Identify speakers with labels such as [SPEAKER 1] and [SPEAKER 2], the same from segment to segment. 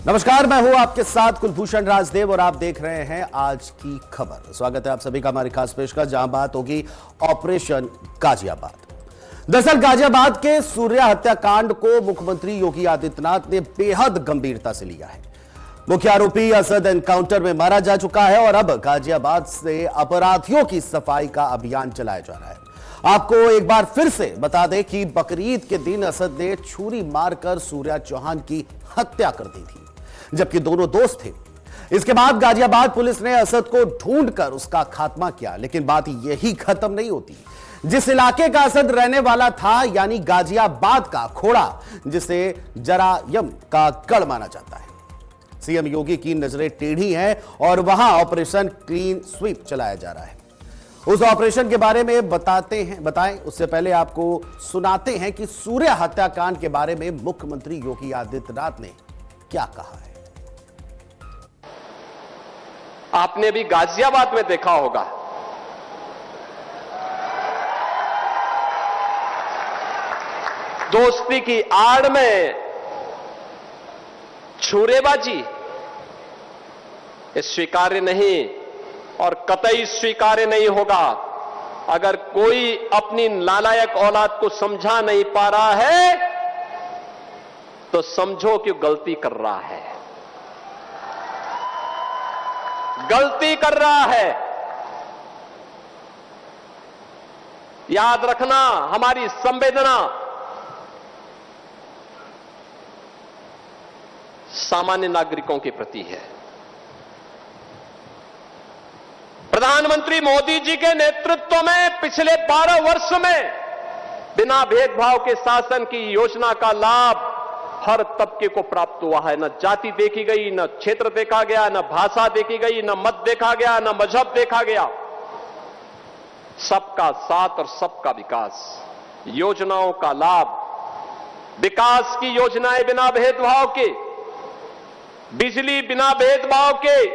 [SPEAKER 1] नमस्कार, मैं हूं आपके साथ कुलभूषण राजदेव और आप देख रहे हैं आज की खबर। स्वागत है आप सभी का हमारी खास पेशकश, जहां बात होगी ऑपरेशन गाजियाबाद। दरअसल गाजियाबाद के सूर्या हत्याकांड को मुख्यमंत्री योगी आदित्यनाथ ने बेहद गंभीरता से लिया है। मुख्य आरोपी असद एनकाउंटर में मारा जा चुका है और अब गाजियाबाद से अपराधियों की सफाई का अभियान चलाया जा रहा है। आपको एक बार फिर से बता दें कि बकरीद के दिन असद ने छुरी मारकर सूर्या चौहान की हत्या कर दी थी, जबकि दोनों दोस्त थे। इसके बाद गाजियाबाद पुलिस ने असद को ढूंढकर उसका खात्मा किया, लेकिन बात यही खत्म नहीं होती। जिस इलाके का असद रहने वाला था, यानी गाजियाबाद का खोड़ा, जिसे जरायम का गढ़ माना जाता है, सीएम योगी की नजरें टेढ़ी हैं और वहां ऑपरेशन क्लीन स्वीप चलाया जा रहा है। उस ऑपरेशन के बारे में बताएं उससे पहले आपको सुनाते हैं कि सूर्या हत्याकांड के बारे में मुख्यमंत्री योगी आदित्यनाथ ने क्या कहा है।
[SPEAKER 2] आपने भी गाजियाबाद में देखा होगा, दोस्ती की आड़ में छुरेबाजी स्वीकार्य नहीं और कतई स्वीकार्य नहीं होगा। अगर कोई अपनी नालायक औलाद को समझा नहीं पा रहा है तो समझो कि गलती कर रहा है, गलती कर रहा है। याद रखना, हमारी संवेदना सामान्य नागरिकों के प्रति है। प्रधानमंत्री मोदी जी के नेतृत्व में पिछले 12 वर्ष में बिना भेदभाव के शासन की योजना का लाभ हर तबके को प्राप्त हुआ है। न जाति देखी गई, न क्षेत्र देखा गया, न भाषा देखी गई, न मत देखा गया, न मजहब देखा गया। सबका साथ और सबका विकास, योजनाओं का लाभ, विकास की योजनाएं बिना भेदभाव के, बिजली बिना भेदभाव के,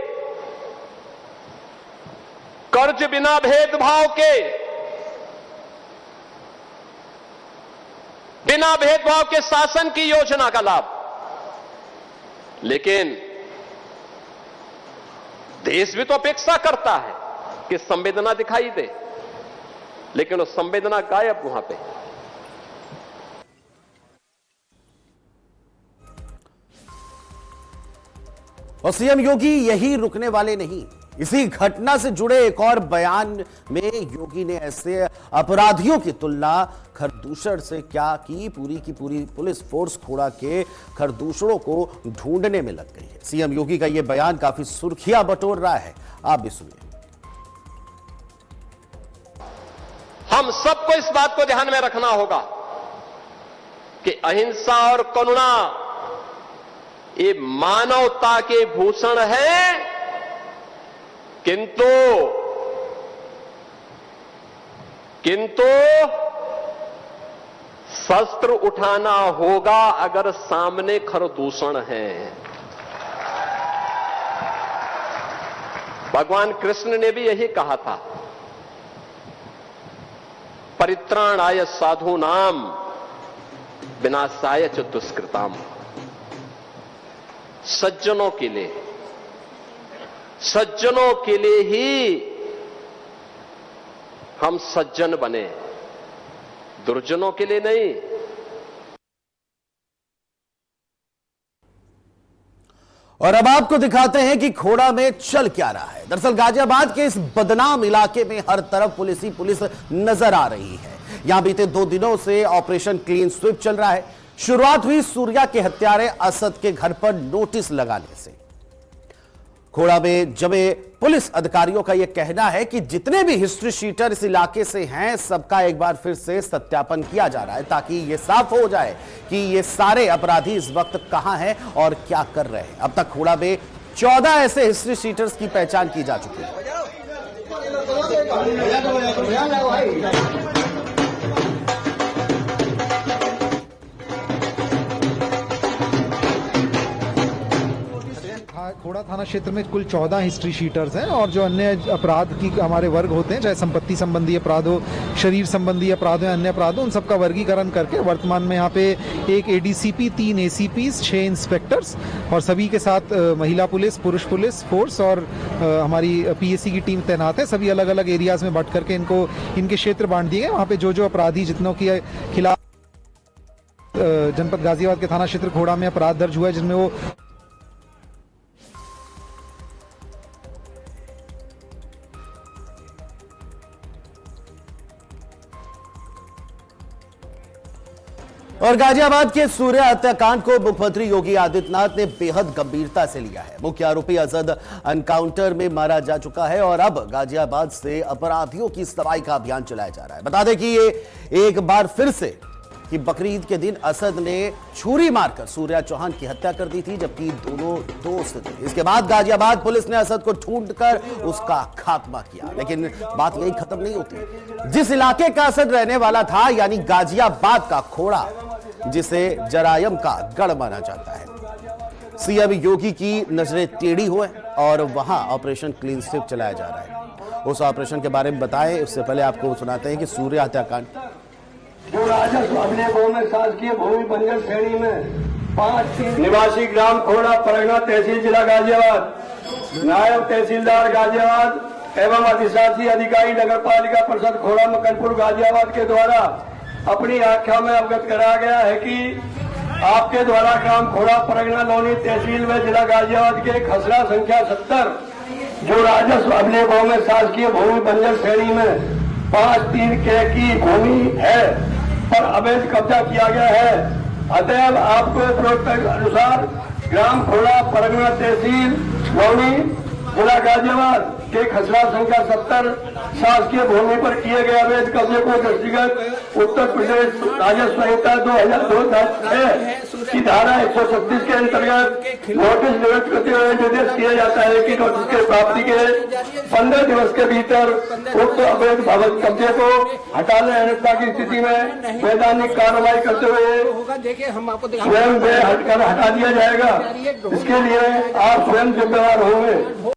[SPEAKER 2] कर्ज बिना भेदभाव के, बिना भेदभाव के शासन की योजना का लाभ। लेकिन देश भी तो अपेक्षा करता है कि संवेदना दिखाई दे, लेकिन वो संवेदना गायब वहां पे।
[SPEAKER 1] और सीएम योगी यही रुकने वाले नहीं। इसी घटना से जुड़े एक और बयान में योगी ने ऐसे अपराधियों की तुलना खरदूषण से क्या की पूरी पुलिस फोर्स खोड़ा के खरदूषणों को ढूंढने में लग गई है। सीएम योगी का यह बयान काफी सुर्खियां बटोर रहा है, आप भी सुनिए।
[SPEAKER 2] हम सबको इस बात को ध्यान में रखना होगा कि अहिंसा और करुणा ये मानवता के भूषण है, किंतु शस्त्र उठाना होगा अगर सामने खरदूषण है। भगवान कृष्ण ने भी यही कहा था, परित्राणाय साधूनाम विनाशाय च दुष्कृताम। सज्जनों के लिए ही हम सज्जन बने, दुर्जनों के लिए नहीं।
[SPEAKER 1] और अब आपको दिखाते हैं कि खोड़ा में चल क्या रहा है। दरअसल गाजियाबाद के इस बदनाम इलाके में हर तरफ पुलिस ही पुलिस नजर आ रही है। यहां बीते 2 दिनों से ऑपरेशन क्लीन स्वीप चल रहा है। शुरुआत हुई सूर्या के हत्यारे असद के घर पर नोटिस लगाने से। खोड़ा में जमे पुलिस अधिकारियों का यह कहना है कि जितने भी हिस्ट्री शीटर इस इलाके से हैं, सबका एक बार फिर से सत्यापन किया जा रहा है, ताकि यह साफ हो जाए कि ये सारे अपराधी इस वक्त कहां हैं और क्या कर रहे हैं। अब तक खोड़ा में 14 ऐसे हिस्ट्री शीटर्स की पहचान की जा चुकी है।
[SPEAKER 3] खोड़ा थाना क्षेत्र में कुल 14 हिस्ट्री शीटर्स हैं और जो अन्य अपराध की हमारे वर्ग होते हैं, चाहे संपत्ति संबंधी अपराध हो, शरीर संबंधी अपराध हो या अन्य अपराध हो, उन सबका वर्गीकरण करके वर्तमान में यहाँ पे एक एडीसीपी, 3 एसीपीज, 6 इंस्पेक्टर्स और सभी के साथ महिला पुलिस, पुरुष पुलिस फोर्स और हमारी पीएससी की टीम तैनात है। सभी अलग अलग एरियाज में बंट करके इनको इनके क्षेत्र बांट दिए गए। वहाँ पे जो अपराधी जितनों के खिलाफ जनपद गाजियाबाद के थाना क्षेत्र खोड़ा में अपराध दर्ज हुआ है, जिनमें वो
[SPEAKER 1] और गाजियाबाद के सूर्या हत्याकांड को मुख्यमंत्री योगी आदित्यनाथ ने बेहद गंभीरता से लिया है। मुख्य आरोपी असद एनकाउंटर में मारा जा चुका है और अब गाजियाबाद से अपराधियों की सफाई का अभियान चलाया जा रहा है। बता दें कि ये एक बार फिर से कि बकरीद के दिन असद ने छुरी मारकर सूर्या चौहान की हत्या कर दी थी, जबकि दोनों दोस्त थे। इसके बाद गाजियाबाद पुलिस ने असद को ढूंढकर उसका खात्मा किया, लेकिन बात यही खत्म नहीं होती। जिस इलाके का असद रहने वाला था, यानी गाजियाबाद का खोड़ा, जिसे जरायम का गढ़ माना जाता है, सीएम योगी की नजरें टेढ़ी हुए और वहां ऑपरेशन क्लीन स्वीप चलाया जा रहा है। उस ऑपरेशन के बारे में बताएं, उससे पहले आपको सुनाते हैं कि सूर्या हत्याकांड
[SPEAKER 4] जो राजस्व अपने गांव में शासकीय भूमि बंजर श्रेणी में 5 निवासी ग्राम खोड़ा, परगना तहसील, जिला गाजियाबाद, नायब तहसीलदार गाजियाबाद एवं अधिशासी अधिकारी नगर पालिका परिषद खोड़ा मकनपुर गाजियाबाद के द्वारा अपनी आख्या में अवगत कराया गया है कि आपके द्वारा ग्राम खोड़ा, परगना लोनी तहसील में जिला गाजियाबाद के खसरा संख्या 70 जो राजस्व अपने गांव में शासकीय भूमि बंजर श्रेणी में 5-3 की भूमि है पर अवैध कब्जा किया गया है। अतएव आपको उपरोक्त अनुसार ग्राम खोड़ा, परगना तहसील, लोनी, जिला गाजियाबाद के खसरा संख्या 70 शासकीय भूमि पर किए गए अवैध कब्जे को दृष्टिगत उत्तर प्रदेश राजस्व संहिता 2006 की धारा 136 के अंतर्गत नोटिस निर्गत करते हुए निर्देश किया जाता है कि नोटिस के प्राप्ति के 15 दिवस के भीतर उक्त अवैध भवन कब्जे को हटाने अनियमितता की स्थिति में वैधानिक कार्रवाई करते हुए स्वयं वे हटकर हटा दिया जाएगा। इसके लिए आप स्वयं जिम्मेदार होंगे।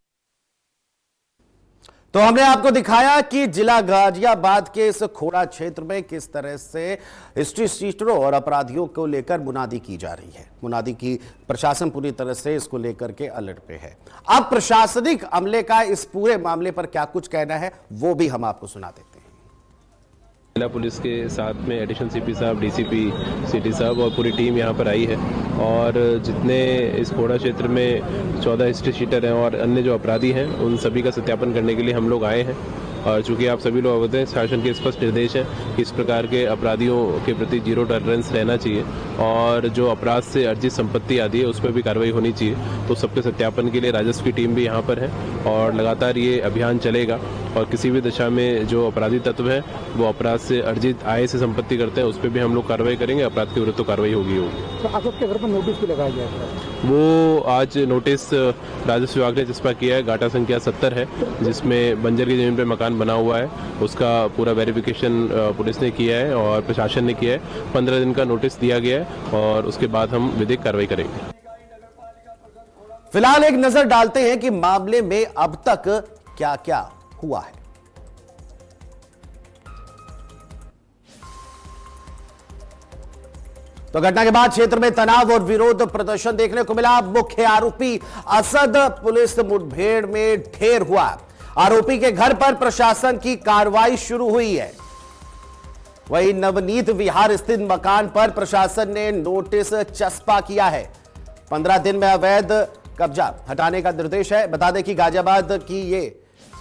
[SPEAKER 1] तो हमने आपको दिखाया कि जिला गाजियाबाद के इस खोड़ा क्षेत्र में किस तरह से हिस्ट्री शीटरों और अपराधियों को लेकर मुनादी की जा रही है। मुनादी की प्रशासन पूरी तरह से इसको लेकर के अलर्ट पे है। अब प्रशासनिक अमले का इस पूरे मामले पर क्या कुछ कहना है, वो भी हम आपको सुना देते हैं।
[SPEAKER 5] जिला पुलिस के साथ में एडिशनल सीपी साहब, डीसीपी सिटी साहब और पूरी टीम यहाँ पर आई है और जितने इस खोड़ा क्षेत्र में 14 हिस्ट्री शीटर हैं और अन्य जो अपराधी हैं उन सभी का सत्यापन करने के लिए हम लोग आए हैं। और चूँकि आप सभी लोग अवगत हैं, शासन के स्पष्ट निर्देश हैं कि इस प्रकार के अपराधियों के प्रति जीरो टॉलरेंस रहना चाहिए और जो अपराध से अर्जित संपत्ति आदि है उस पर भी कार्रवाई होनी चाहिए। तो सबके सत्यापन के लिए राजस्व की टीम भी यहाँ पर है और लगातार ये अभियान चलेगा और किसी भी दिशा में जो अपराधी तत्व हैं वो अपराध से अर्जित आय से संपत्ति करते हैं उस पर भी हम लोग कार्रवाई करेंगे। अपराध के विरुद्ध तो कार्रवाई होगी।
[SPEAKER 3] तो आपके घर पर नोटिस भी लगाया गया है?
[SPEAKER 5] वो आज नोटिस राजस्व विभाग ने जिसपा किया है, गाटा संख्या 70 है, जिसमें बंजर की जमीन पर मकान बना हुआ है, उसका पूरा वेरिफिकेशन पुलिस ने किया है और प्रशासन ने किया है। 15 दिन का नोटिस दिया गया है और उसके बाद हम विधिक कार्रवाई करेंगे।
[SPEAKER 1] फिलहाल एक नजर डालते हैं कि मामले में अब तक क्या क्या हुआ है। तो घटना के बाद क्षेत्र में तनाव और विरोध प्रदर्शन देखने को मिला। मुख्य आरोपी असद पुलिस मुठभेड़ में ढेर हुआ। आरोपी के घर पर प्रशासन की कार्रवाई शुरू हुई है। वहीं नवनीत विहार स्थित मकान पर प्रशासन ने नोटिस चस्पा किया है। 15 दिन में अवैध कब्जा हटाने का निर्देश है। बता दें कि गाजियाबाद की ये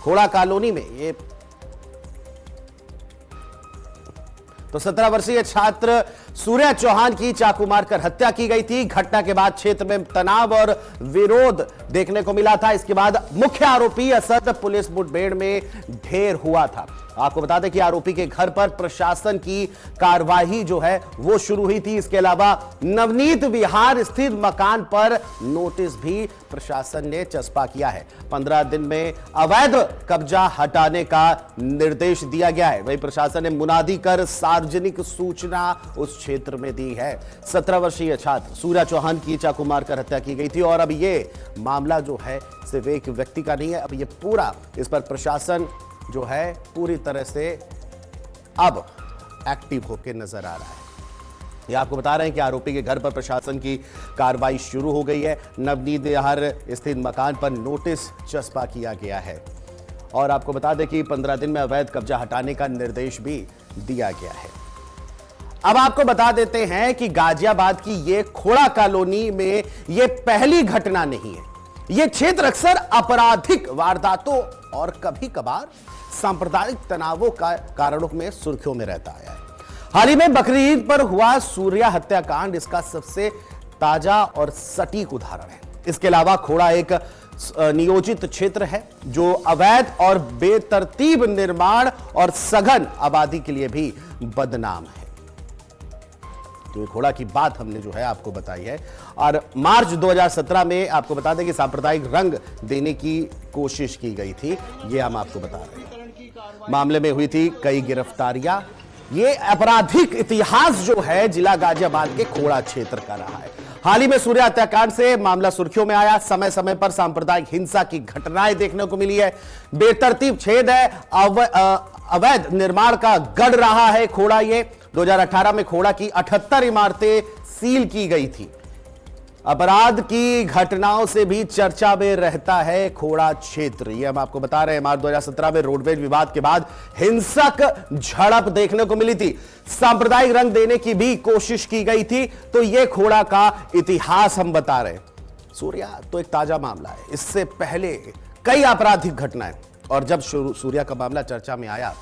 [SPEAKER 1] खोड़ा कॉलोनी में ये तो 17 वर्षीय छात्र सूर्या चौहान की चाकू मारकर हत्या की गई थी। घटना के बाद क्षेत्र में तनाव और विरोध देखने को मिला था। इसके बाद मुख्य आरोपी असद पुलिस मुठभेड़ में ढेर हुआ था। आपको बता दें कि आरोपी के घर पर प्रशासन की कार्रवाई जो है वो शुरू हुई थी। इसके अलावा नवनीत विहार स्थित मकान पर नोटिस भी प्रशासन ने चस्पा किया है। 15 दिन में अवैध कब्जा हटाने का निर्देश दिया गया है। वहीं प्रशासन ने मुनादी कर सार्वजनिक सूचना उस क्षेत्र में दी है। 17 वर्षीय छात्र सूर्या चौहान की चाकू मारकर हत्या की गई थी और अब ये मामला जो है सिर्फ एक व्यक्ति का नहीं है, अब ये पूरा, इस पर प्रशासन जो है पूरी तरह से अब एक्टिव होकर नजर आ रहा है। ये आपको बता रहे हैं कि आरोपी के घर पर प्रशासन की कार्रवाई शुरू हो गई है। नवनीत विहार स्थित मकान पर नोटिस चस्पा किया गया है और आपको बता दें कि 15 दिन में अवैध कब्जा हटाने का निर्देश भी दिया गया है। अब आपको बता देते हैं कि गाजियाबाद की ये खोड़ा कॉलोनी में ये पहली घटना नहीं है। ये क्षेत्र अक्सर आपराधिक वारदातों और कभी कभार सांप्रदायिक तनावों का कारणों में सुर्खियों में रहता है। हाल ही में बकरी ईद पर हुआ सूर्या हत्याकांड इसका सबसे ताजा और सटीक उदाहरण है। इसके अलावा खोड़ा एक नियोजित क्षेत्र है जो अवैध और बेतरतीब निर्माण और सघन आबादी के लिए भी बदनाम है। तो ये खोड़ा की बात हमने जो है आपको बताई है और मार्च 2017 में आपको बता दें कि सांप्रदायिक रंग देने की कोशिश की गई थी, ये हम आपको बता रहे हैं। मामले में हुई थी कई गिरफ्तारियां। ये आपराधिक इतिहास जो है जिला गाजियाबाद के खोड़ा क्षेत्र का रहा है। हाल ही में सूर्या हत्याकांड से मामला सुर्खियों में आया। समय समय पर सांप्रदायिक हिंसा की घटनाएं देखने को मिली है। बेतरतीब छेद है, अवैध निर्माण का गढ़ रहा है खोड़ा। ये 2018 में खोड़ा की 78 इमारतें सील की गई थी। अपराध की घटनाओं से भी चर्चा में रहता है खोड़ा क्षेत्र। ये हम आपको बता रहे हैं। मार्च 2017 में रोडवेज विवाद के बाद हिंसक झड़प देखने को मिली थी। सांप्रदायिक रंग देने की भी कोशिश की गई थी। तो ये खोड़ा का इतिहास हम बता रहे हैं। सूर्या तो एक ताजा मामला है, इससे पहले कई आपराधिक घटनाएं, और जब सूर्या का मामला चर्चा में आया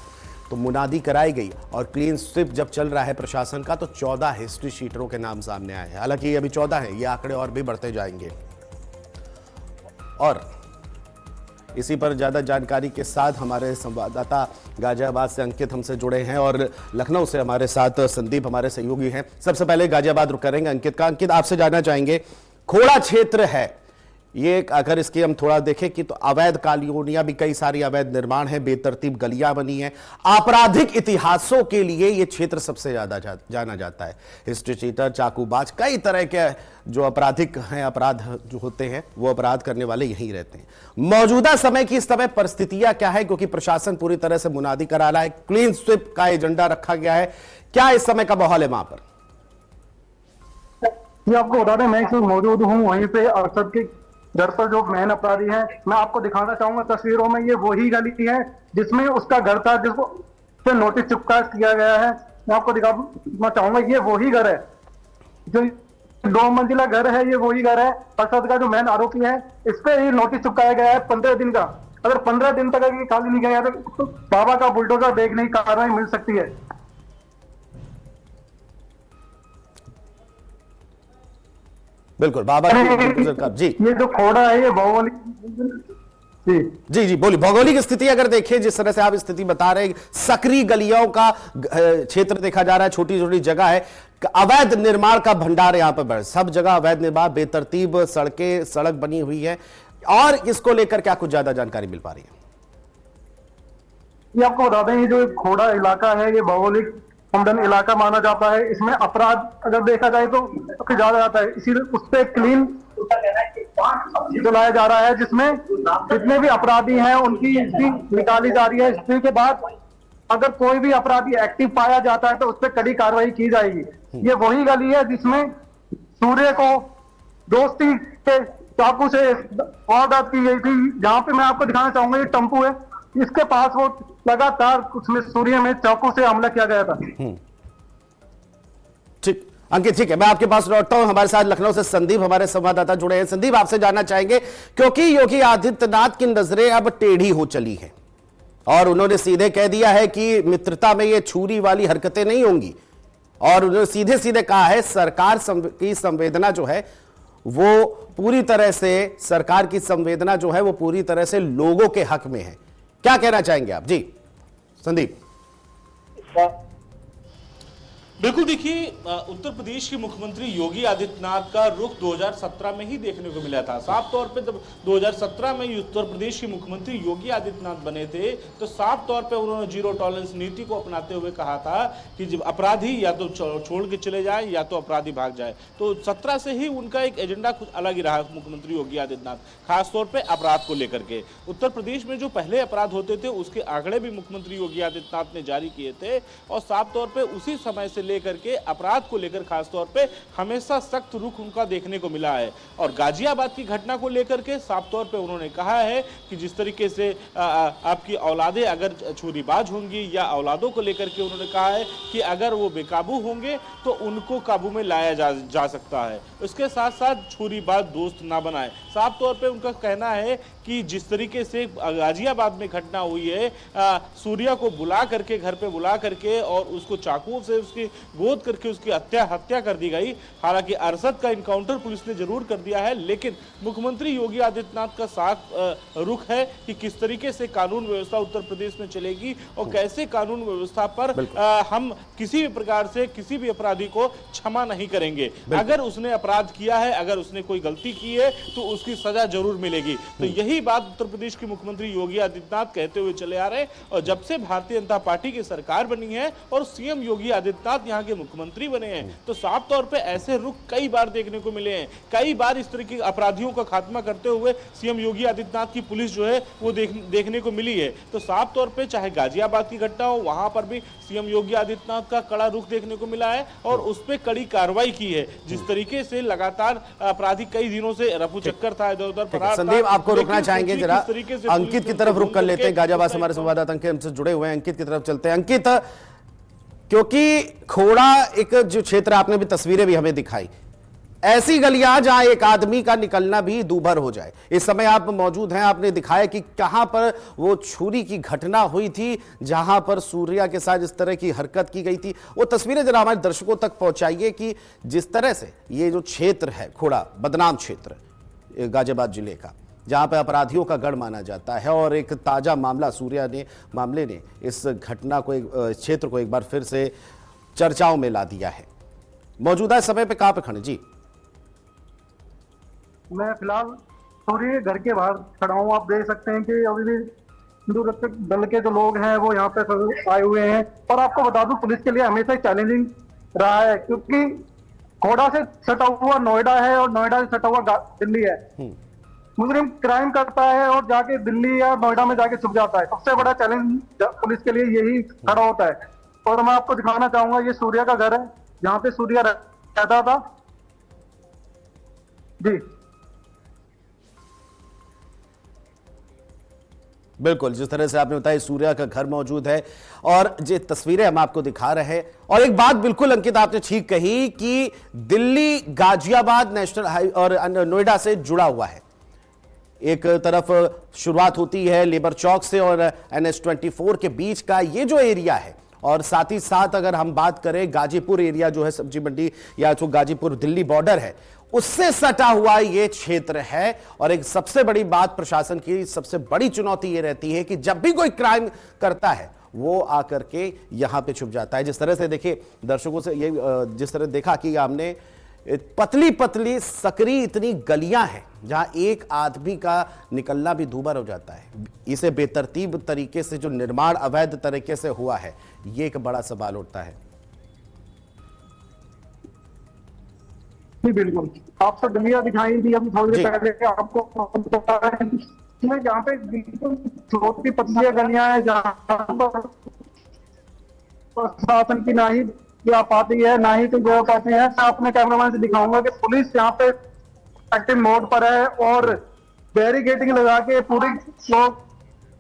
[SPEAKER 1] तो मुनादी कराई गई और क्लीन स्वीप जब चल रहा है प्रशासन का तो 14 हिस्ट्री शीटरों के नाम सामने आए हैं। हालांकि ये अभी 14 है, ये आंकड़े और भी बढ़ते जाएंगे। और इसी पर ज्यादा जानकारी के साथ हमारे संवाददाता गाजियाबाद से अंकित हमसे जुड़े हैं और लखनऊ से हमारे साथ संदीप हमारे सहयोगी हैं। सबसे पहले गाजियाबाद रुक करेंगे अंकित का। अंकित, आपसे जानना चाहेंगे, खोड़ा क्षेत्र है ये, अगर इसकी हम थोड़ा देखें कि तो अवैध कॉलोनियां भी कई सारी अवैध निर्माण है, बेतरतीब गलियां बनी हैं। आपराधिक इतिहासों के लिए ये क्षेत्र सबसे ज्यादा जाना जाता है। हिस्ट्री चीटर, चाकूबाज, कई तरह के जो आपराधिक हैं, अपराध जो होते हैं वो अपराध करने वाले यहीं रहते हैं। मौजूदा समय की इस समय परिस्थितियां क्या है, क्योंकि प्रशासन पूरी तरह से मुनादी करा रहा है, क्लीन स्वीप का एजेंडा रखा गया है, क्या इस समय का माहौल है वहां पर?
[SPEAKER 6] ये आपको बता दें, मैं मौजूद हूँ वहीं पे अरशद के घर पर जो मेन अपराधी है। मैं आपको दिखाना चाहूंगा तस्वीरों में, ये वही गली है जिसमें उसका घर था, जिसको पे नोटिस चिपका किया गया है। मैं आपको दिखाना चाहूंगा, ये वही घर है जो 2 मंजिला घर है, ये वही घर है। अरशद का जो मेन आरोपी है, इस पे ये नोटिस चिपकाया गया है 15 दिन का। अगर 15 दिन तक ये खाली नहीं गया तो बाबा का बुलडोजर देखने की कार्रवाई मिल सकती है।
[SPEAKER 1] बिल्कुल, बाबा का जी।
[SPEAKER 6] ये जो खोड़ा है ये भौगोलिक
[SPEAKER 1] जी बोलिए। भौगोलिक स्थिति अगर देखें, जिस तरह से आप स्थिति बता रहे हैं, सक्रिय गलियों का क्षेत्र देखा जा रहा है, छोटी छोटी जगह है, अवैध निर्माण का भंडार यहां पर सब जगह अवैध निर्माण, बेतरतीब सड़क बनी हुई है। और इसको लेकर क्या कुछ ज्यादा जानकारी मिल पा रही है?
[SPEAKER 6] ये आपको बता दें, ये जो खोड़ा इलाका है ये भौगोलिक संवेदन इलाका माना जाता है। इसमें अपराध अगर देखा जाए तो ज्यादा जाता है, इसीलिए उस पर क्लीन चलाया जा रहा है, जिसमें जितने भी अपराधी हैं उनकी हिस्ट्री निकाली जा रही है। हिस्ट्री के बाद अगर कोई भी अपराधी एक्टिव पाया जाता है तो उस पर कड़ी कार्रवाई की जाएगी। ये वही गली है जिसमें सूर्य को दोस्ती के चाकू से वारदात की गई थी। जहां पे मैं आपको दिखाना चाहूंगा, ये टेम्पू है, इसके पास वो लगातार उसमें सूर्य में चाकू से हमला किया गया था।
[SPEAKER 1] ठीक अंकित, ठीक है, मैं आपके पास लौटता हूं। हमारे साथ लखनऊ से संदीप हमारे संवाददाता जुड़े हैं। संदीप, आपसे जानना चाहेंगे, क्योंकि योगी आदित्यनाथ की नजरें अब टेढ़ी हो चली हैं और उन्होंने सीधे कह दिया है कि मित्रता में ये छुरी वाली हरकतें नहीं होंगी, और उन्होंने सीधे सीधे कहा है सरकार की संवेदना जो है वो पूरी तरह से, सरकार की संवेदना जो है वो पूरी तरह से लोगों के हक में है। क्या कहना चाहेंगे आप? जी संदीप।
[SPEAKER 7] बिल्कुल, देखिए उत्तर प्रदेश के मुख्यमंत्री योगी आदित्यनाथ का रुख 2017 में ही देखने को मिला था। साफ तौर पे जब 2017 में उत्तर प्रदेश के मुख्यमंत्री योगी आदित्यनाथ बने थे तो साफ तौर पे उन्होंने जीरो टॉलरेंस नीति को अपनाते हुए कहा था कि जब अपराधी या तो छोड़ के चले जाए या तो अपराधी भाग जाए। तो 17 से ही उनका एक एजेंडा कुछ अलग ही रहा मुख्यमंत्री योगी आदित्यनाथ, खासतौर पर अपराध को लेकर के। उत्तर प्रदेश में जो पहले अपराध होते थे उसके आंकड़े भी मुख्यमंत्री योगी आदित्यनाथ ने जारी किए थे और साफ तौर पर उसी समय से लेकर के अपराध को लेकर खासतौर पे हमेशा सख्त रुख उनका देखने को मिला है। और गाजियाबाद की घटना को लेकर के साफ तौर पे उन्होंने कहा है कि जिस तरीके से आपकी औलादें अगर छुरीबाज होंगी या औलादों को लेकर के उन्होंने कहा है कि अगर वो बेकाबू होंगे तो उनको काबू में लाया जा सकता है। उसके साथ साथ छुरीबाज दोस्त ना बनाए। साफ तौर पे उनका कहना है कि जिस तरीके से गाजियाबाद में घटना हुई है, सूर्या को बुला करके घर पे बुला करके और उसको चाकू से उसकी गोद करके उसकी हत्या कर दी गई। हालांकि अरशद का इनकाउंटर पुलिस ने जरूर कर दिया है, लेकिन मुख्यमंत्री योगी आदित्यनाथ का साफ रुख है कि किस तरीके से कानून व्यवस्था उत्तर प्रदेश में चलेगी और कैसे कानून व्यवस्था पर हम किसी भी प्रकार से किसी भी अपराधी को क्षमा नहीं करेंगे। अगर उसने अपराध किया है, अगर उसने कोई गलती की है तो उसकी सजा जरूर मिलेगी। तो यही बात उत्तर प्रदेश के मुख्यमंत्री योगी आदित्यनाथ कहते हुए चले आ रहे हैं। और जब से भारतीय जनता पार्टी की सरकार बनी है और सीएम योगी आदित्यनाथ यहाँ के मुख्यमंत्री बने हैं तो साफ तौर पे ऐसे रुख कई बार देखने को मिले हैं। कई बार इस तरह के अपराधियों का खात्मा करते हुए सीएम योगी आदित्यनाथ की पुलिस जो है वो देखने को मिली है। तो साफ तौर पे चाहे गाजियाबाद की घटना हो, वहां पर भी सीएम योगी आदित्यनाथ का कड़ा रुख देखने को मिला है और उस पर कड़ी कार्रवाई की है। जिस तरीके से लगातार अपराधी कई दिनों से रफू चक्कर था, इधर उधर फरार था।
[SPEAKER 1] संदीप, आपको रुकना चाहेंगे जरा, अंकित की तरफ रुक कर लेते हैं। गाजियाबाद से हमारे संवाददाता अंकित हमसे जुड़े हुए हैं, अंकित की तरफ चलते हैं। अंकित, क्योंकि खोड़ा एक जो क्षेत्र, आपने भी तस्वीरें भी हमें दिखाई, ऐसी गलियां जहां एक आदमी का निकलना भी दूभर हो जाए। इस समय आप मौजूद हैं, आपने दिखाया कि कहां पर वो छुरी की घटना हुई थी, जहां पर सूर्या के साथ इस तरह की हरकत की गई थी। वो तस्वीरें जरा हमारे दर्शकों तक पहुंचाइए कि जिस तरह से ये जो क्षेत्र है खोड़ा, बदनाम क्षेत्र गाजियाबाद जिले का, जहां पर अपराधियों का गढ़ माना जाता है और एक ताजा मामला सूर्या ने मामले ने इस घटना को, क्षेत्र को एक बार फिर से चर्चाओं में ला दिया है। मौजूदा समय पे कहां पे खड़े जी?
[SPEAKER 6] मैं फिलहाल सूर्य घर के बाहर खड़ा हूँ। आप देख सकते हैं कि अभी भी हिंदू रक्षक दल के जो लोग हैं वो यहाँ पे आए हुए हैं। और आपको बता दूं, पुलिस के लिए हमेशा चैलेंजिंग रहा है, क्योंकि खोड़ा से सटा हुआ नोएडा है और नोएडा से सटा हुआ दिल्ली है। मुजरिम क्राइम करता है और जाके दिल्ली या नोएडा में जाके छुप जाता है। सबसे बड़ा चैलेंज पुलिस के लिए यही खड़ा होता है। और मैं आपको दिखाना चाहूंगा, ये सूर्या का घर है जहाँ पे सूर्या रहता था जी।
[SPEAKER 1] बिल्कुल, जिस तरह से आपने बताया सूर्या का घर मौजूद है और ये तस्वीरें हम आपको दिखा रहे हैं। और एक बात बिल्कुल अंकित आपने ठीक कही कि दिल्ली गाजियाबाद नेशनल हाईवे और नोएडा से जुड़ा हुआ है। एक तरफ शुरुआत होती है लेबर चौक से और NH-24 के बीच का ये जो एरिया है, और साथ ही साथ अगर हम बात करें गाजीपुर एरिया जो है सब्जी मंडी या जो गाजीपुर दिल्ली बॉर्डर है उससे सटा हुआ ये क्षेत्र है। और एक सबसे बड़ी बात, प्रशासन की सबसे बड़ी चुनौती ये रहती है कि जब भी कोई क्राइम करता है वो आकर के यहां पे छुप जाता है। जिस तरह से देखिए दर्शकों से ये जिस तरह देखा कि हमने पतली पतली सकरी इतनी गलियां हैं जहां एक आदमी का निकलना भी दूभर हो जाता है। इसे बेतरतीब तरीके से जो निर्माण अवैध तरीके से हुआ है, ये एक बड़ा सवाल उठता है।
[SPEAKER 6] जी बिल्कुल, आपको गलियां दिखाई दी अभी थोड़ी देर पहले। आपको जहाँ पे बिल्कुल छोटी पतली गलियां हैं जहाँ पर प्रशासन की ना ही आ पाती है ना ही कोई जगह पाती है। मैं अपने कैमरामैन से दिखाऊंगा कि पुलिस यहाँ पे एक्टिव मोड पर है और बैरिकेडिंग लगा के पूरी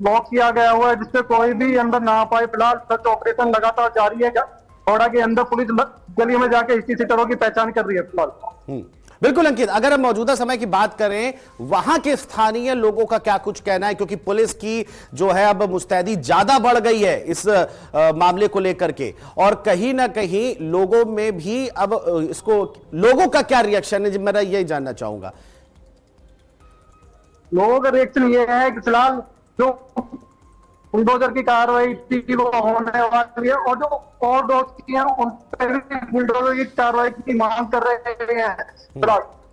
[SPEAKER 6] लॉक किया गया हुआ है जिससे कोई भी अंदर ना आ पाए। फिलहाल सर्च ऑपरेशन लगातार जारी है। खोड़ा के अंदर पुलिस गली में जाके हिस्ट्री सीटरों की पहचान कर रही है फिलहाल।
[SPEAKER 1] बिल्कुल अंकित, अगर हम मौजूदा समय की बात करें, वहां के स्थानीय लोगों का क्या कुछ कहना है, क्योंकि पुलिस की जो है अब मुस्तैदी ज्यादा बढ़ गई है इस मामले को लेकर के, और कहीं ना कहीं लोगों में भी अब इसको, लोगों का क्या रिएक्शन है, मैं यही जानना चाहूंगा।
[SPEAKER 6] लोगों का रिएक्शन ये है कि फिलहाल जो बुलडोजर की कार्रवाई थी वो होने वाली है, और जो और दोस्त हैं उन पर भी बुलडोजर की कार्रवाई की मांग कर रहे हैं।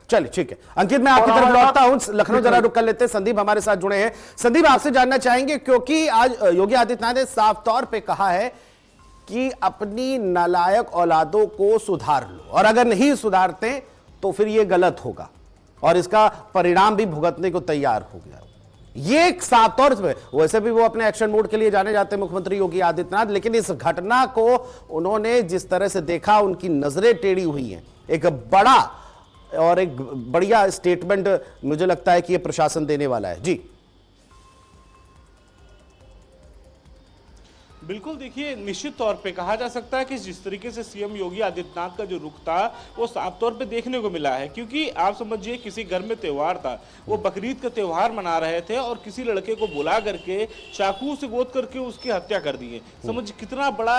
[SPEAKER 1] चलिए ठीक है अंकित, मैं आपकी तरफ लौटता हूं। लखनऊ जरा रुक कर लेते हैं। संदीप हमारे साथ जुड़े हैं। संदीप, आपसे जानना चाहेंगे क्योंकि आज योगी आदित्यनाथ ने साफ तौर पे कहा है कि अपनी नालायक औलादों को सुधार लो, और अगर नहीं सुधारते तो फिर यह गलत होगा और इसका परिणाम भी भुगतने को तैयार हो गया। ये एक साफ तौर पे, वैसे भी वो अपने एक्शन मोड के लिए जाने जाते हैं मुख्यमंत्री योगी आदित्यनाथ, लेकिन इस घटना को उन्होंने जिस तरह से देखा, उनकी नजरें टेढ़ी हुई हैं। एक बड़ा और एक बढ़िया स्टेटमेंट मुझे लगता है कि ये प्रशासन देने वाला है। जी
[SPEAKER 7] बिल्कुल, देखिए निश्चित तौर पे कहा जा सकता है कि जिस तरीके से सीएम योगी आदित्यनाथ का जो रुख था वो साफ तौर पे देखने को मिला है, क्योंकि आप समझिए किसी घर में त्यौहार था, वो बकरीद का त्यौहार मना रहे थे और किसी लड़के को बुला करके चाकू से गोद करके उसकी हत्या कर दी है। समझिए कितना बड़ा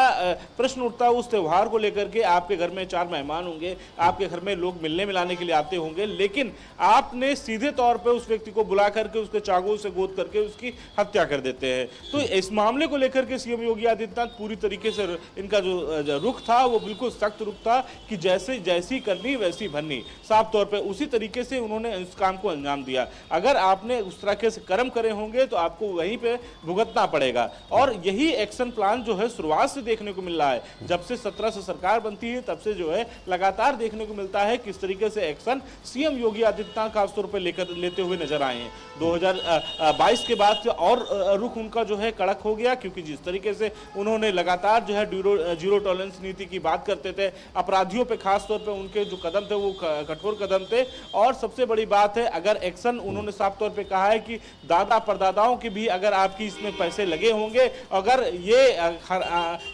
[SPEAKER 7] प्रश्न उठता है उस त्यौहार को लेकर के। आपके घर में 4 मेहमान होंगे, आपके घर में लोग मिलने मिलाने के लिए आते होंगे, लेकिन आपने सीधे तौर पर उस व्यक्ति को बुला करके उसके चाकू से गोद करके उसकी हत्या कर देते हैं। तो इस मामले को लेकर के सीएम योगी आदित्यनाथ पूरी तरीके से इनका जो रुख था वो बिल्कुल सख्त रुख था कि जैसी करनी वैसी भरनी। साफ तौर पे उसी तरीके से उन्होंने इस काम को अंजाम दिया। अगर आपने उस तरह से कर्म करे होंगे तो आपको वहीं पे भुगतना पड़ेगा, और यही एक्शन प्लान जो है शुरुआत से देखने को मिल रहा है। जब से 17 से सरकार बनती है तब से जो है लगातार देखने को मिलता है किस तरीके से एक्शन सीएम योगी आदित्यनाथ खासतौर पर लेते हुए नजर आए हैं। 2022 के बाद और रुख उनका जो है कड़क हो गया, क्योंकि जिस तरीके से उन्होंने लगातार जो है जीरो टॉलरेंस नीति की बात करते थे, अपराधियों पे खास तौर पे उनके जो कदम थे वो कठोर कदम थे। और सबसे बड़ी बात है, अगर एक्शन उन्होंने साफ तौर पे कहा है कि दादा परदादाओं के भी अगर आपकी इसमें पैसे लगे होंगे, अगर ये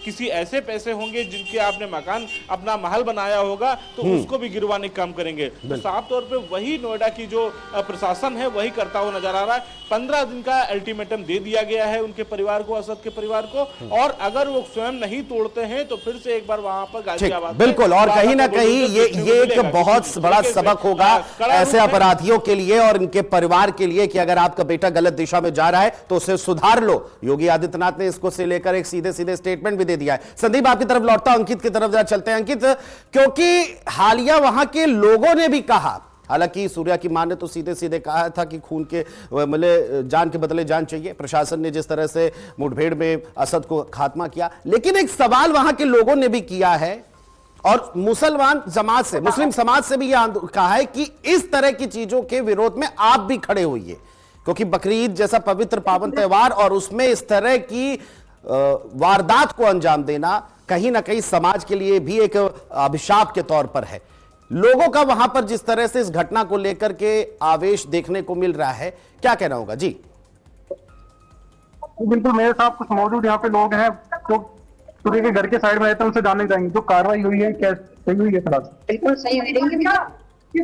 [SPEAKER 7] किसी ऐसे पैसे होंगे जिनके आपने मकान अपना महल बनाया होगा तो उसको भी गिरवाने का काम करेंगे। तो साफ तौर पे वही नोएडा की जो प्रशासन है वही करता हुआ नजर आ रहा है। 15 दिन का अल्टीमेटम दे दिया गया है उनके परिवार को, असद के परिवार को, और अगर वो स्वयं नहीं तोड़ते हैं तो फिर से एक बार वहां पर गाजियाबाद
[SPEAKER 1] बिल्कुल, और कहीं ना कहीं ये एक बहुत बड़ा सबक होगा ऐसे अपराधियों के लिए और इनके परिवार के लिए कि अगर आपका बेटा गलत दिशा में जा रहा है तो उसे सुधार लो। योगी आदित्यनाथ ने इसको से लेकर एक सीधे स्टेटमेंट भी दे दिया है। संदीप, आपकी तरफ लौटता हूं, अंकित की तरफ जरा चलते हैं। अंकित, क्योंकि हालिया वहां के लोगों ने भी कहा, हालांकि सूर्या की मां ने तो सीधे कहा था कि खून के मतलब जान के बदले जान चाहिए। प्रशासन ने जिस तरह से मुठभेड़ में असद को खात्मा किया, लेकिन एक सवाल वहां के लोगों ने भी किया है और मुस्लिम समाज से भी यह कहा है कि इस तरह की चीजों के विरोध में आप भी खड़े होइए, क्योंकि बकरीद जैसा पवित्र पावन त्यौहार और उसमें इस तरह की वारदात को अंजाम देना कहीं ना कहीं समाज के लिए भी एक अभिशाप के तौर पर है। लोगों का वहां पर जिस तरह से इस घटना को लेकर के आवेश देखने को मिल रहा है, क्या कहना होगा? जी
[SPEAKER 6] बिल्कुल, मेरे साथ कुछ मौजूद यहाँ पे लोग हैं जो सूर्य के घर के साइड में रहते हैं, उनसे जानने चाहेंगे जो कार्रवाई हुई है क्या सही हुई है? फिलहाल
[SPEAKER 8] बिल्कुल सही हुई।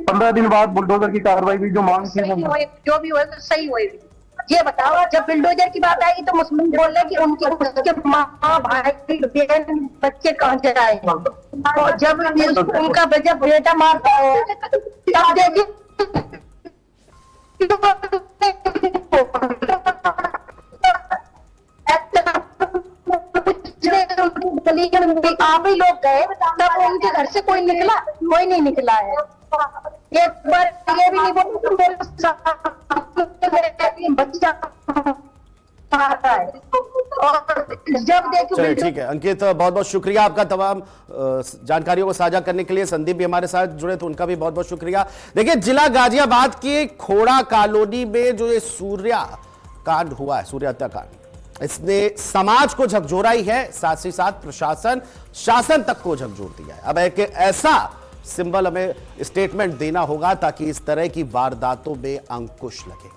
[SPEAKER 6] 15 दिन बाद बुलडोजर की कार्रवाई भी जो मांग थी
[SPEAKER 8] जो भी हुए तो सही हुई। ये बताओ, जब बुलडोजर की बात आई तो मुस्लिम बोल रहे कि उसके माँ भाई बहन बच्चे कहाँ से आए, और जब उनका बेटा मारता है तब देखिए आप ही लोग गए तब उनके घर से कोई नहीं निकला है। एक बार ये भी नहीं बोलूं तो मेरे बच्चा है, और जब देखो।
[SPEAKER 1] चलिए ठीक है अंकित, बहुत बहुत शुक्रिया आपका तमाम जानकारियों को साझा करने के लिए। संदीप भी हमारे साथ जुड़े तो उनका भी बहुत बहुत शुक्रिया। देखिए, जिला गाजियाबाद की खोड़ा कॉलोनी में जो ये सूर्या कांड हुआ है, सूर्य हत्याकांड, इसने समाज को झकझोरा ही है, साथ ही साथ प्रशासन शासन तक को झकझोर दिया है। अब एक ऐसा सिंबल हमें स्टेटमेंट देना होगा ताकि इस तरह की वारदातों में अंकुश लगे।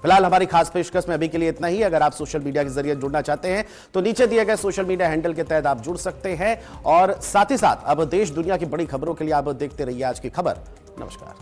[SPEAKER 1] फिलहाल हमारी खास पेशकश में अभी के लिए इतना ही। अगर आप सोशल मीडिया के जरिए जुड़ना चाहते हैं तो नीचे दिए गए सोशल मीडिया हैंडल के तहत आप जुड़ सकते हैं, और साथ ही साथ अब देश दुनिया की बड़ी खबरों के लिए आप देखते रहिए आज की खबर। नमस्कार।